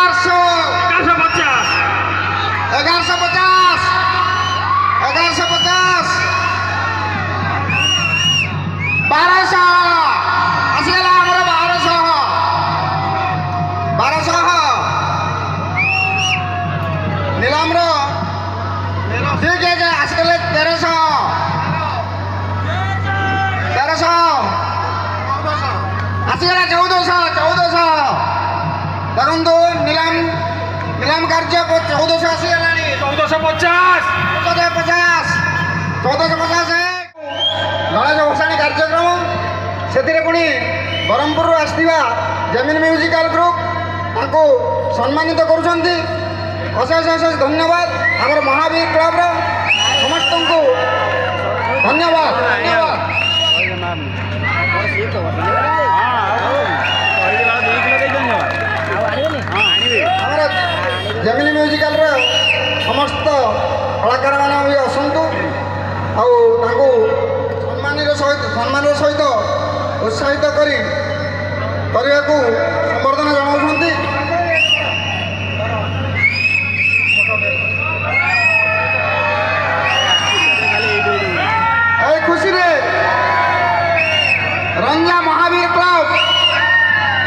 1150 1200 ଆସିଗଲା ଆମର 1200 ନିଲାମର ଠିକ ଅଛି ଆସିଗଲେ 1300 ଆସିଗଲା 1400 ଦେଖନ୍ତୁ ନିଲାମ କାର୍ଯ୍ୟ 1400 ଆସିଗଲାଣି 1450 ଗଣେଶ ଭସାଣୀ କାର୍ଯ୍ୟକ୍ରମ ସେଥିରେ ପୁଣି ବ୍ରହ୍ମପୁରରୁ ଆସିଥିବା ଜେମିନି ମ୍ୟୁଜିକାଲ ଗ୍ରୁପ ତାଙ୍କୁ ସମ୍ମାନିତ କରୁଛନ୍ତି ଅଶେଷ ଧନ୍ୟବାଦ ଆମର ମହାବୀର କ୍ଲବର ସମସ୍ତଙ୍କୁ ଧନ୍ୟବାଦ ଆମର ଜେମିନି ମ୍ୟୁଜିକାଲର ସମସ୍ତ କଳାକାରମାନେ ବି ଆସନ୍ତୁ ଆଉ ତାଙ୍କୁ ସମ୍ମାନର ସହିତ ଉତ୍ସାହିତ କରିବାକୁ ସମ୍ବର୍ଦ୍ଧନା ଜଣାଉଛନ୍ତି এই ଖୁସିରେ ରଞ୍ଜା ମହାବୀର କ୍ଲବ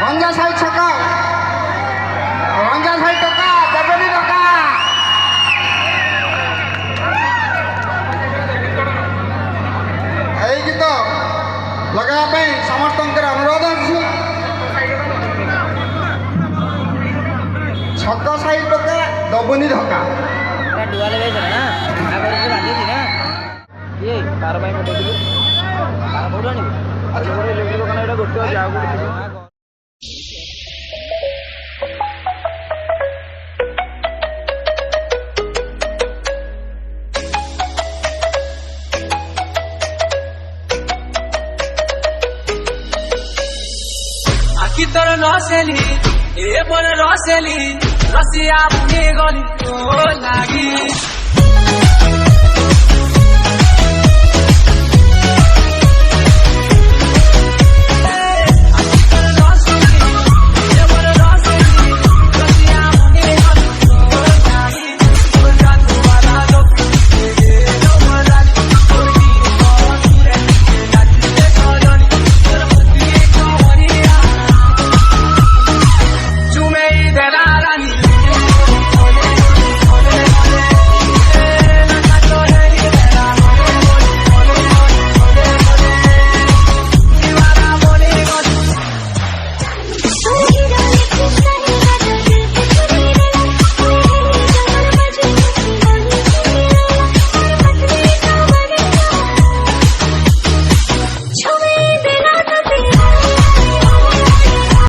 ରଞ୍ଜା ସାହି ଛକ ରଞ୍ଜା ସାହି ଟକା ଦେବେନି ଟକା এই ଗୀତ ଲଗାଇବା ପାଇଁ ସମସ୍ତଙ୍କର ଅନୁରୋଧ ଅଛି ଛକ ସାହି ଟକା ଦବୁନି ଧକ୍କା আকি তোর নসেলি এ বড় রসেলি রসিয়া বুনে গলি ও লাগি